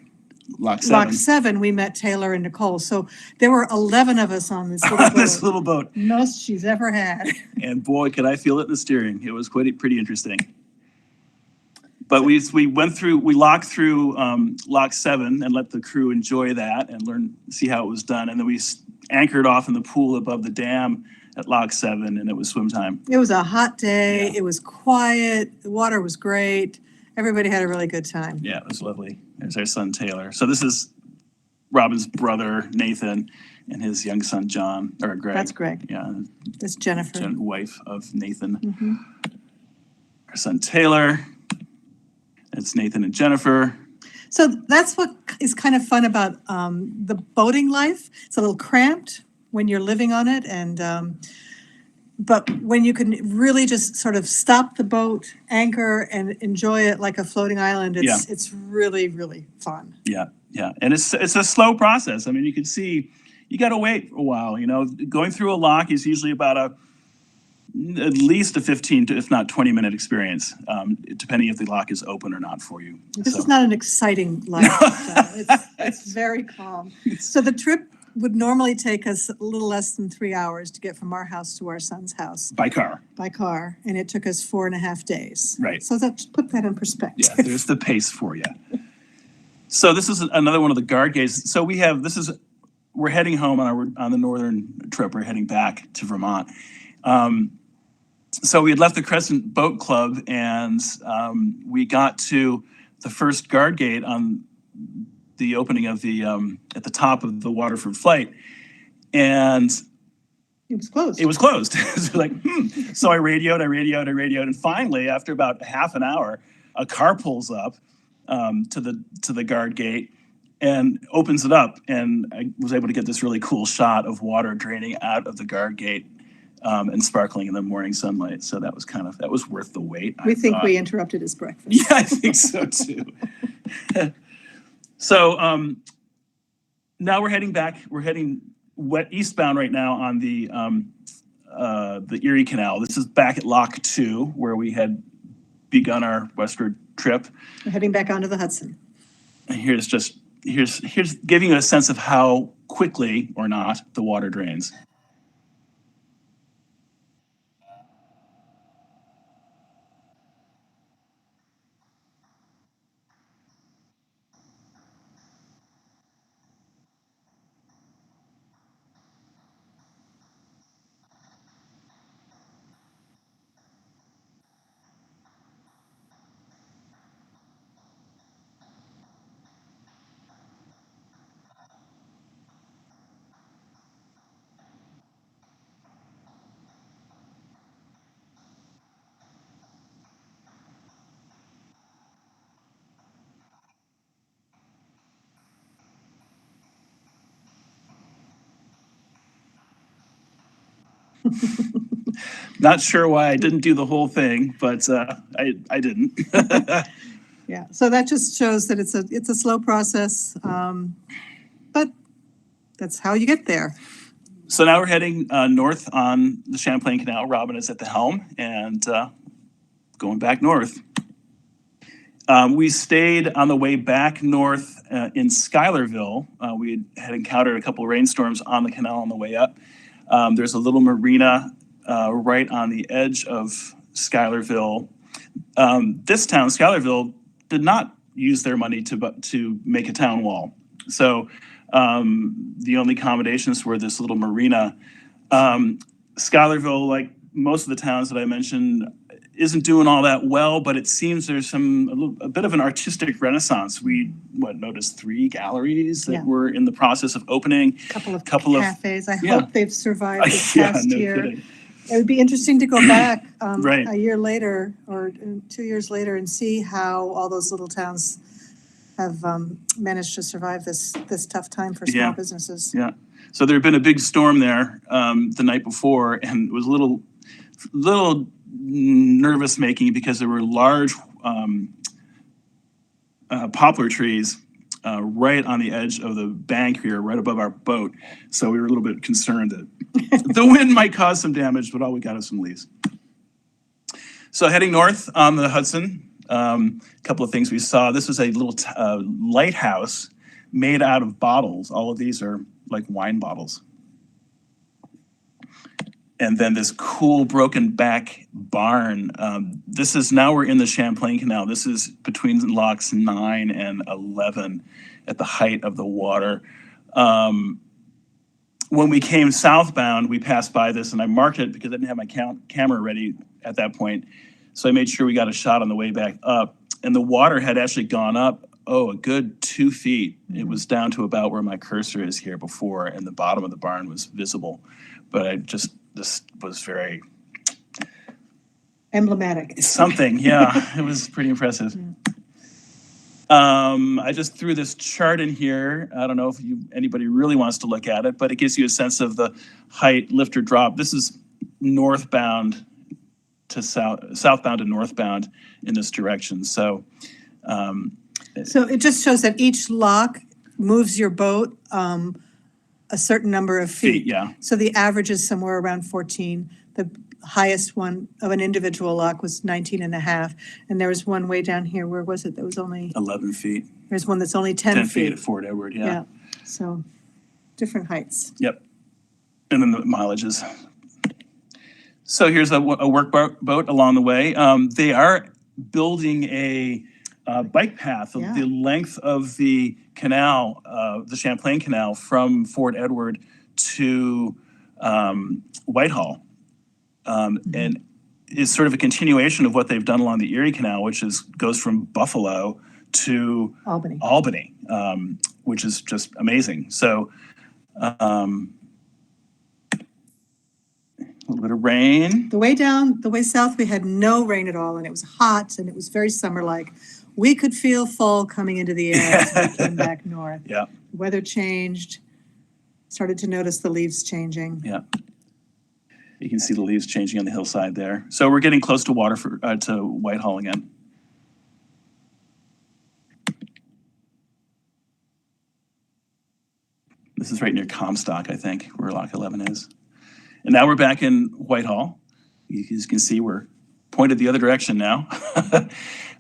Speaker 2: Loch
Speaker 3: 7, we met Taylor and Nicole. So there were 11 of us on this little boat.
Speaker 2: This little boat.
Speaker 3: Most she's ever had.
Speaker 2: And boy, could I feel it in the steering. It was pretty interesting. But we locked through Loch 7 and let the crew enjoy that and see how it was done. And then we anchored off in the pool above the dam at Loch 7, and it was swim time.
Speaker 3: It was a hot day.
Speaker 2: Yeah.
Speaker 3: It was quiet. The water was great. Everybody had a really good time.
Speaker 2: Yeah, it was lovely. There's our son, Taylor. So this is Robin's brother, Nathan, and his young son, John, or Greg.
Speaker 3: That's Greg.
Speaker 2: Yeah.
Speaker 3: That's Jennifer.
Speaker 2: Wife of Nathan.
Speaker 3: Mm-hmm.
Speaker 2: Our son, Taylor. It's Nathan and Jennifer.
Speaker 3: So that's what is kind of fun about the boating life. It's a little cramped when you're living on it, and but when you can really just sort of stop the boat, anchor, and enjoy it like a floating island, it's really, really fun.
Speaker 2: Yeah, yeah. And it's a slow process. I mean, you can see you got to wait a while. You know, going through a lock is usually about a at least a 15 to, if not 20-minute experience, depending if the lock is open or not for you.
Speaker 3: This
Speaker 2: So-
Speaker 3: is not an exciting life. It's very calm. So the trip would normally take us a little less than 3 hours to get from our house to our son's house
Speaker 2: by car.
Speaker 3: and it took us 4.5 days.
Speaker 2: Right.
Speaker 3: So put that in perspective.
Speaker 2: Yeah, there's the pace for you. So this is another one of the guard gates. So we're heading home on the northern trip. We're heading back to Vermont. So we had left the Crescent Boat Club, and we got to the first guard gate on the opening of the at the top of the Waterford flight, and
Speaker 3: It was closed.
Speaker 2: it was closed. So like, So I radioed, and finally, after about half an hour, a car pulls up to the guard gate and opens it up, and I was able to get this really cool shot of water draining out of the guard gate and sparkling in the morning sunlight. So that was worth the wait.
Speaker 3: We think we interrupted his breakfast.
Speaker 2: Yeah, I think so too. So now we're heading back. We're heading eastbound right now on the Erie Canal. This is back at Lock 2, where we had begun our westward trip.
Speaker 3: We're heading back onto the Hudson.
Speaker 2: And here's giving you a sense of how quickly or not the water drains. Not sure why I didn't do the whole thing, but I didn't.
Speaker 3: Yeah, so that just shows that it's a slow process, but that's how you get there.
Speaker 2: So now we're heading north on the Champlain Canal. Robin is at the helm and going back north. We stayed on the way back north in Schuylerville. We had encountered a couple of rainstorms on the canal on the way up. There's a little marina right on the edge of Schuylerville. This town, Schuylerville, did not use their money to make a town wall. So the only accommodations were this little marina. Schuylerville, like most of the towns that I mentioned, isn't doing all that well, but it seems there's a bit of an artistic renaissance. We noticed 3 galleries that were in the process of opening.
Speaker 3: Couple of cafes. I hope they've survived this
Speaker 2: Yeah,
Speaker 3: past
Speaker 2: no
Speaker 3: year.
Speaker 2: kidding.
Speaker 3: It would be interesting to go back
Speaker 2: Right.
Speaker 3: a year later or 2 years later and see how all those little towns have managed to survive this tough time for small businesses.
Speaker 2: Yeah. So there had been a big storm there the night before, and it was a little nervous making because there were large poplar trees right on the edge of the bank here, right above our boat. So we were a little bit concerned that the wind might cause some damage, but all we got is some leaves. So heading north on the Hudson, a couple of things we saw. This was a little lighthouse made out of bottles. All of these are like wine bottles. And then this cool broken back barn. Now we're in the Champlain Canal. This is between locks 9 and 11 at the height of the water. When we came southbound, we passed by this, and I marked it because I didn't have my camera ready at that point. So I made sure we got a shot on the way back up. And the water had actually gone up, a good 2 feet. It was down to about where my cursor is here before, and the bottom of the barn was visible. But this was very
Speaker 3: emblematic.
Speaker 2: Something, yeah. It was pretty impressive. I just threw this chart in here. I don't know if anybody really wants to look at it, but it gives you a sense of the height, lift or drop. This is northbound to southbound to northbound in this direction. So
Speaker 3: it just shows that each lock moves your boat a certain number of
Speaker 2: Feet,
Speaker 3: feet.
Speaker 2: yeah.
Speaker 3: So the average is somewhere around 14. The highest one of an individual lock was 19 and a half. And there was one way down here, where was it? That was only,
Speaker 2: 11 feet.
Speaker 3: there's one that's only 10
Speaker 2: 10 feet
Speaker 3: feet.
Speaker 2: at Fort Edward, yeah.
Speaker 3: Yeah, so different heights.
Speaker 2: Yep. And then the mileages. So here's a workboat along the way. They are building a bike path of
Speaker 3: Yeah.
Speaker 2: the length of the canal, the Champlain Canal, from Fort Edward to Whitehall. And is sort of a continuation of what they've done along the Erie Canal, which goes from Buffalo to
Speaker 3: Albany.
Speaker 2: Which is just amazing. So a little bit of rain.
Speaker 3: The way south, we had no rain at all, and it was hot, and it was very summer-like. We could feel fall coming into the air as we came back north.
Speaker 2: Yeah.
Speaker 3: The weather changed, started to notice the leaves changing.
Speaker 2: Yeah. You can see the leaves changing on the hillside there. So we're getting close to to Whitehall again. This is right near Comstock, I think, where Lock 11 is. And now we're back in Whitehall. You can see we're pointed the other direction now.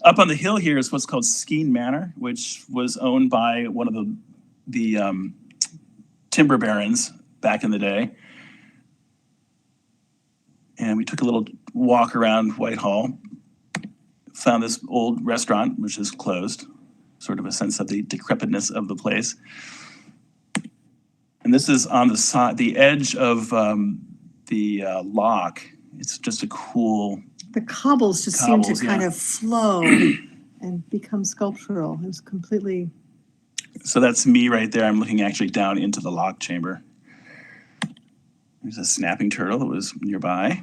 Speaker 2: Up on the hill here is what's called Skene Manor, which was owned by one of the timber barons back in the day. And we took a little walk around Whitehall, found this old restaurant, which is closed, sort of a sense of the decrepitness of the place. And this is on the edge of the lock. It's just a cool.
Speaker 3: The cobbles just seem to kind of flow and become sculptural. It was completely.
Speaker 2: So that's me right there. I'm looking actually down into the lock chamber. There's a snapping turtle that was nearby.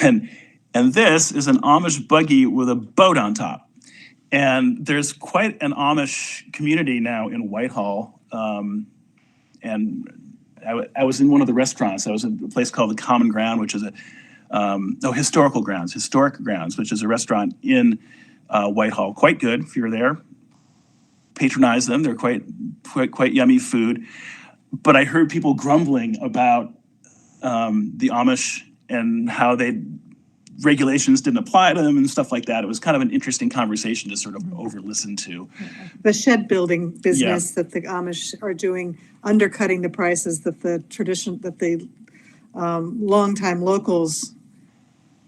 Speaker 2: And this is an Amish buggy with a boat on top. And there's quite an Amish community now in Whitehall. And I was in one of the restaurants. I was in a place called the Common Ground, which is Historic Grounds, which is a restaurant in Whitehall. Quite good if you're there. Patronize them. They're quite yummy food. But I heard people grumbling about the Amish and how regulations didn't apply to them and stuff like that. It was kind of an interesting conversation to sort of over-listen to.
Speaker 3: The shed building business that the Amish are doing, undercutting the prices that the longtime locals,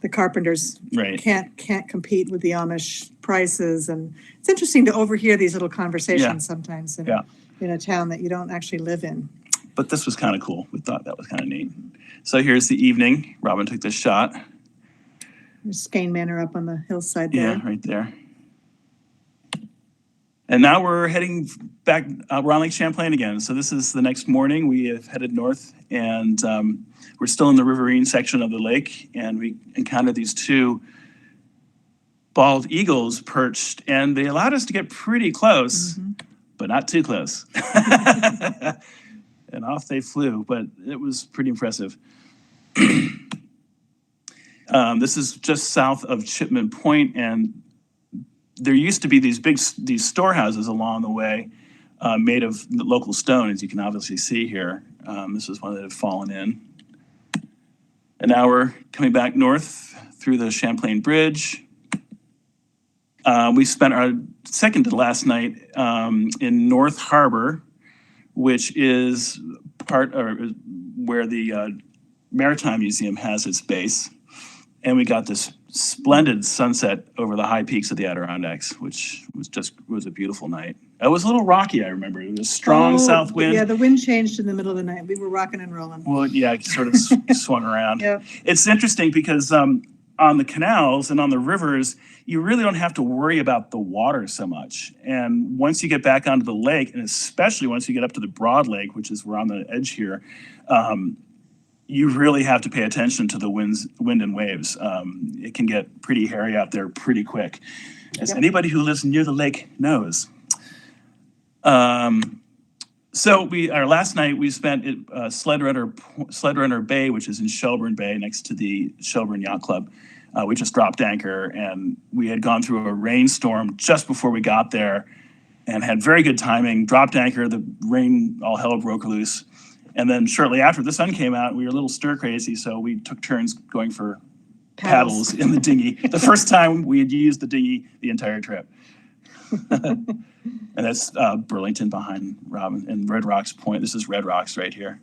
Speaker 3: the carpenters, can't compete with the Amish prices. And it's interesting to overhear these little conversations sometimes in a town that you don't actually live in.
Speaker 2: But this was kind of cool. We thought that was kind of neat. So here's the evening. Robin took this shot.
Speaker 3: There's Skene Manor up on the hillside there.
Speaker 2: Yeah, right there. And now we're heading back around Lake Champlain again. So this is the next morning. We have headed north, and we're still in the riverine section of the lake, and we encountered these two bald eagles perched, and they allowed us to get pretty close, but not too close. And off they flew, but it was pretty impressive. This is just south of Chipman Point, and there used to be these storehouses along the way made of local stone, as you can obviously see here. This is one that had fallen in. And now we're coming back north through the Champlain Bridge. We spent our second to last night in North Harbor, which is where the Maritime Museum has its base. And we got this splendid sunset over the high peaks of the Adirondacks, which was a beautiful night. It was a little rocky, I remember. It was a strong south wind.
Speaker 3: Yeah, the wind changed in the middle of the night. We were rocking and rolling.
Speaker 2: Well, yeah, it sort of swung around.
Speaker 3: Yeah.
Speaker 2: It's interesting because on the canals and on the rivers, you really don't have to worry about the water so much. And once you get back onto the lake, and especially once you get up to the Broad Lake, which is we're on the edge here, you really have to pay attention to the wind and waves. It can get pretty hairy out there pretty quick, as anybody who lives near the lake knows. So last night we spent at Sled Runner Bay, which is in Shelburne Bay, next to the Shelburne Yacht Club. We just dropped anchor, and we had gone through a rainstorm just before we got there, and had very good timing, dropped anchor, the rain, all hell broke loose. And then shortly after, the sun came out, we were a little stir crazy, so we took turns going for paddles in the dinghy. The first time we had used the dinghy the entire trip. And that's Burlington behind Robin, and Red Rocks Point. This is Red Rocks right here.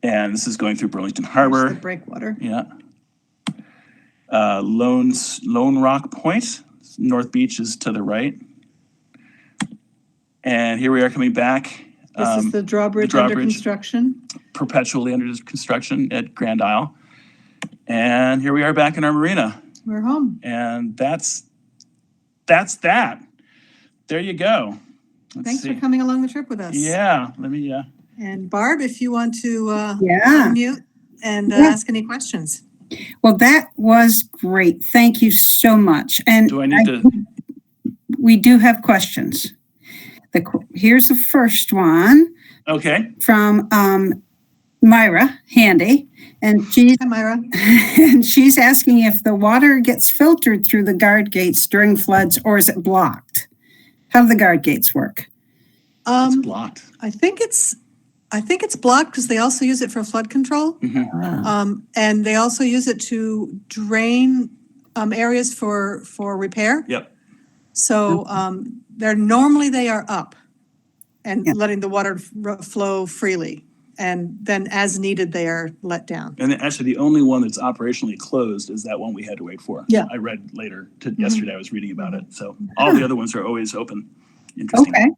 Speaker 2: And this is going through Burlington Harbor.
Speaker 3: There's the breakwater.
Speaker 2: Yeah. Lone Rock Point. North Beach is to the right. And here we are coming back.
Speaker 3: This is the drawbridge under construction.
Speaker 2: Perpetually under construction at Grand Isle. And here we are back in our marina.
Speaker 3: We're home.
Speaker 2: And that's that. There you go.
Speaker 3: Thanks for coming along the trip with us.
Speaker 2: Yeah, let me.
Speaker 3: And Barb, if you want to unmute and ask any questions.
Speaker 1: Well, that was great. Thank you so much. And
Speaker 2: do I need to?
Speaker 1: We do have questions. Here's the first one.
Speaker 2: Okay.
Speaker 1: From Myra Handy, and
Speaker 3: Hi, Myra.
Speaker 1: and she's asking if the water gets filtered through the guard gates during floods, or is it blocked? How do the guard gates work?
Speaker 2: It's blocked.
Speaker 3: I think it's blocked because they also use it for flood control.
Speaker 2: Mm-hmm.
Speaker 3: And they also use it to drain areas for repair.
Speaker 2: Yep.
Speaker 3: So they are up and letting the water flow freely. And then as needed, they are let down.
Speaker 2: And actually the only one that's operationally closed is that one we had to wait for.
Speaker 3: Yeah.
Speaker 2: I read later yesterday, I was reading about it. So all the other ones are always open. Interesting.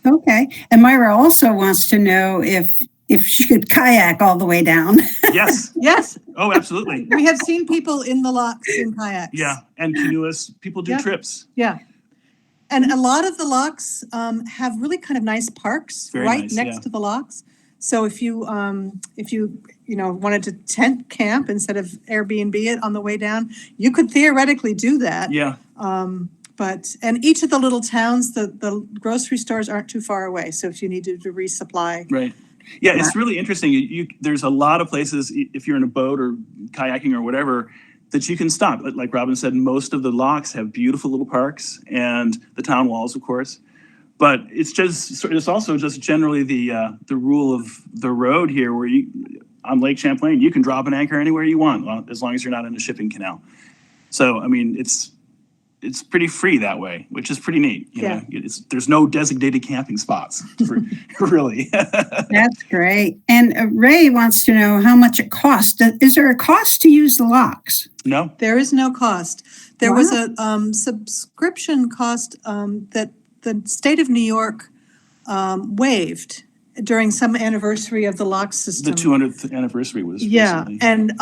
Speaker 1: Okay. And Myra also wants to know if she could kayak all the way down.
Speaker 2: Yes.
Speaker 3: Yes.
Speaker 2: Oh, absolutely.
Speaker 3: We have seen people in the locks in kayaks.
Speaker 2: Yeah. And canoeists, people do trips.
Speaker 3: Yeah. And a lot of the locks have really kind of nice parks next to the locks. So if you wanted to tent camp instead of Airbnb it on the way down, you could theoretically do that.
Speaker 2: Yeah.
Speaker 3: And each of the little towns, the grocery stores aren't too far away. So if you needed to resupply.
Speaker 2: Right. Yeah, it's really interesting. There's a lot of places, if you're in a boat or kayaking or whatever, that you can stop. Like Robin said, most of the locks have beautiful little parks and the town walls, of course. But it's also just generally the rule of the road here, where on Lake Champlain, you can drop an anchor anywhere you want, as long as you're not in a shipping canal. So, I mean, it's pretty free that way, which is pretty neat. You know, there's no designated camping spots, really.
Speaker 1: That's great. And Ray wants to know how much it costs. Is there a cost to use the locks?
Speaker 2: No.
Speaker 3: There is no cost. There was a subscription cost that the state of New York waived during some anniversary of the lock system.
Speaker 2: The 200th anniversary was recently.
Speaker 3: And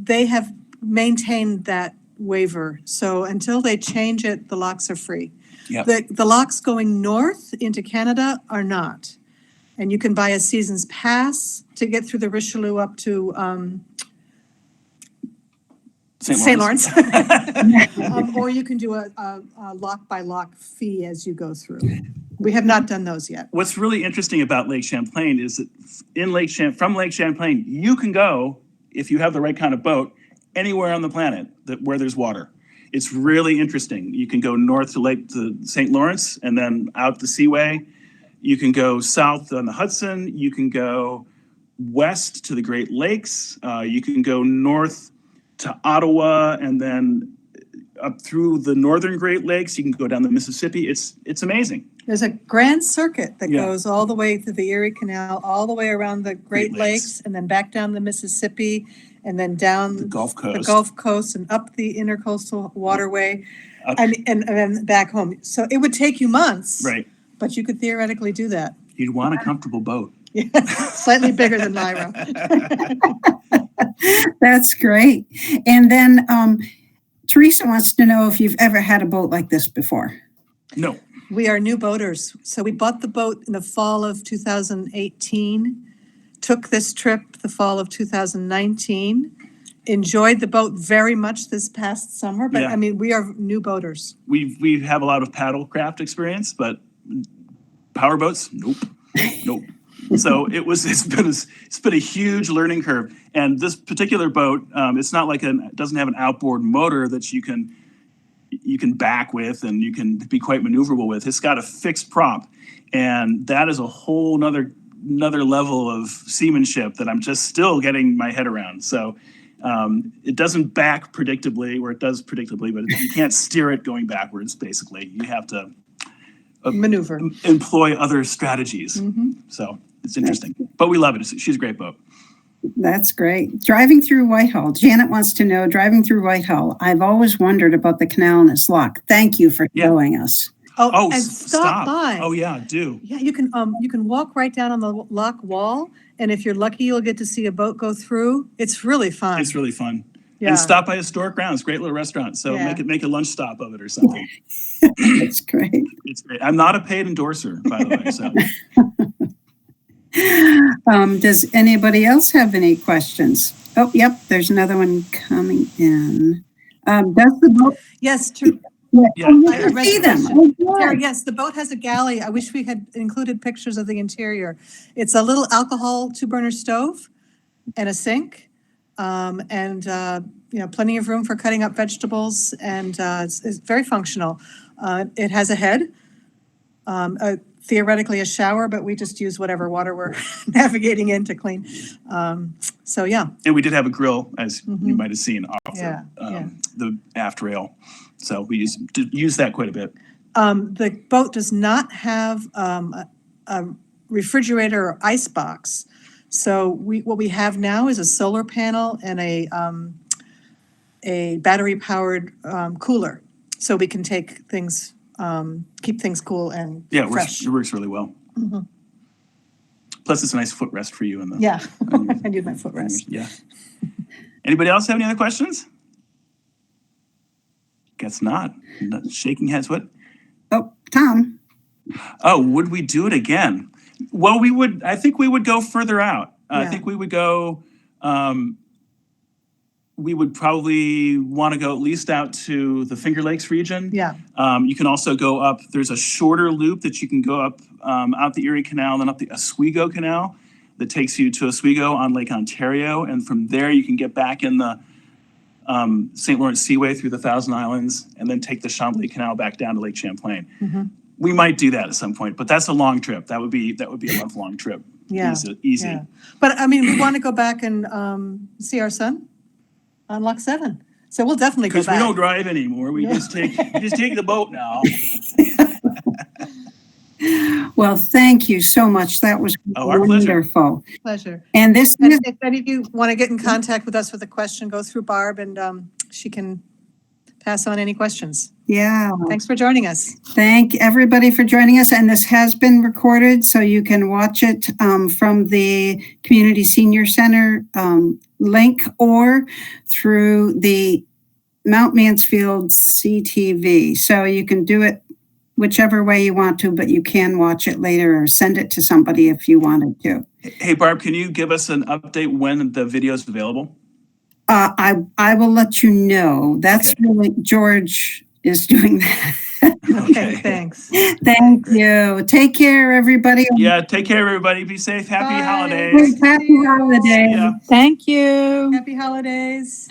Speaker 3: they have maintained that waiver. So until they change it, the locks are free.
Speaker 2: Yep.
Speaker 3: The locks going north into Canada are not. And you can buy a season's pass to get through the Richelieu up to St. Lawrence. Or you can do a lock by lock fee as you go through. We have not done those yet.
Speaker 2: What's really interesting about Lake Champlain is that from Lake Champlain, you can go, if you have the right kind of boat, anywhere on the planet where there's water. It's really interesting. You can go north to St. Lawrence and then out the Seaway. You can go south on the Hudson. You can go west to the Great Lakes. You can go north to Ottawa and then up through the northern Great Lakes. You can go down the Mississippi. It's amazing.
Speaker 3: There's a grand circuit that goes all the way through the Erie Canal, all the way around the Great Lakes, and then back down the Mississippi, and then down
Speaker 2: the Gulf
Speaker 3: Coast and up the intercoastal waterway, and then back home. So it would take you months,
Speaker 2: right?
Speaker 3: But you could theoretically do that.
Speaker 2: You'd want a comfortable boat.
Speaker 3: Yeah, slightly bigger than Lyra.
Speaker 1: That's great. And then Teresa wants to know if you've ever had a boat like this before.
Speaker 2: No.
Speaker 3: We are new boaters. So we bought the boat in the fall of 2018, took this trip the fall of 2019, enjoyed the boat very much this past summer, but I mean, we are new boaters.
Speaker 2: We have a lot of paddlecraft experience, but power boats, nope. So it's been a huge learning curve. And this particular boat, it's not like it doesn't have an outboard motor that you can you can back with and you can be quite maneuverable with. It's got a fixed prop, and that is a whole another level of seamanship that I'm just still getting my head around. So it doesn't back predictably, or it does predictably, but you can't steer it going backwards. Basically, you have to
Speaker 3: Maneuver.
Speaker 2: employ other strategies. So it's interesting, but we love it. She's a great boat.
Speaker 1: That's great. Driving through Whitehall. Janet wants to know, driving through Whitehall, I've always wondered about the canal and its lock. Thank you for showing us.
Speaker 3: Oh, and stop by.
Speaker 2: Oh yeah, do.
Speaker 3: Yeah, you can walk right down on the lock wall, and if you're lucky, you'll get to see a boat go through. It's really fun.
Speaker 2: It's really fun.
Speaker 3: Yeah.
Speaker 2: And stop by Historic Grounds, great little restaurant. So make a lunch stop of it or something.
Speaker 1: It's great.
Speaker 2: It's great. I'm not a paid endorser, by the way. So.
Speaker 1: Does anybody else have any questions? Oh, yep, there's another one coming in. Does the boat?
Speaker 3: Yes, true.
Speaker 2: Yeah.
Speaker 3: I read
Speaker 1: See
Speaker 3: the
Speaker 1: them.
Speaker 3: question.
Speaker 1: Oh,
Speaker 3: Tara,
Speaker 1: good.
Speaker 3: yes, the boat has a galley. I wish we had included pictures of the interior. It's a little alcohol 2-burner stove and a sink, and plenty of room for cutting up vegetables, and it's very functional. It has a head, theoretically a shower, but we just use whatever water we're navigating in to clean. So yeah.
Speaker 2: And we did have a grill, as you might have seen, off the aft rail. So we use that quite a bit.
Speaker 3: The boat does not have a refrigerator or ice box. So what we have now is a solar panel and a battery powered cooler. So we can take things, keep things cool and fresh.
Speaker 2: It works really well. Plus, it's a nice footrest for you.
Speaker 3: Yeah, I need my footrest.
Speaker 2: Yeah. Anybody else have any other questions? Guess not. Shaking heads. What?
Speaker 1: Oh, Tom.
Speaker 2: Oh, would we do it again? Well, we would. I think we would go further out. I think we would go. We would probably want to go at least out to the Finger Lakes region.
Speaker 3: Yeah.
Speaker 2: You can also go up. There's a shorter loop that you can go up out the Erie Canal, then up the Oswego Canal that takes you to Oswego on Lake Ontario, and from there you can get back in the St. Lawrence Seaway through the Thousand Islands, and then take the Chambly Canal back down to Lake Champlain. We might do that at some point, but that's a long trip. That would be a month-long trip.
Speaker 3: Yeah,
Speaker 2: easy.
Speaker 3: Yeah. But I mean, we want to go back and see our son on Loch 7, so we'll definitely go back.
Speaker 2: Because we don't drive anymore. We just take the boat now.
Speaker 1: Well, thank you so much. That was
Speaker 2: our
Speaker 1: wonderful.
Speaker 3: Pleasure.
Speaker 1: And
Speaker 3: if any of you want to get in contact with us with a question, go through Barb, and she can pass on any questions.
Speaker 1: Yeah.
Speaker 3: Thanks for joining us.
Speaker 1: Thank everybody for joining us. And this has been recorded, so you can watch it from the Community Senior Center link or through the Mount Mansfield CTV. So you can do it whichever way you want to, but you can watch it later or send it to somebody if you wanted to.
Speaker 2: Hey, Barb, can you give us an update when the video is available?
Speaker 1: I will let you know. That's really George is doing that.
Speaker 3: Okay, thanks.
Speaker 1: Thank you. Take care, everybody.
Speaker 2: Yeah, take care, everybody. Be safe. Happy
Speaker 3: Bye.
Speaker 2: holidays.
Speaker 1: Happy holidays.
Speaker 2: Yeah.
Speaker 4: Thank you.
Speaker 3: Happy holidays.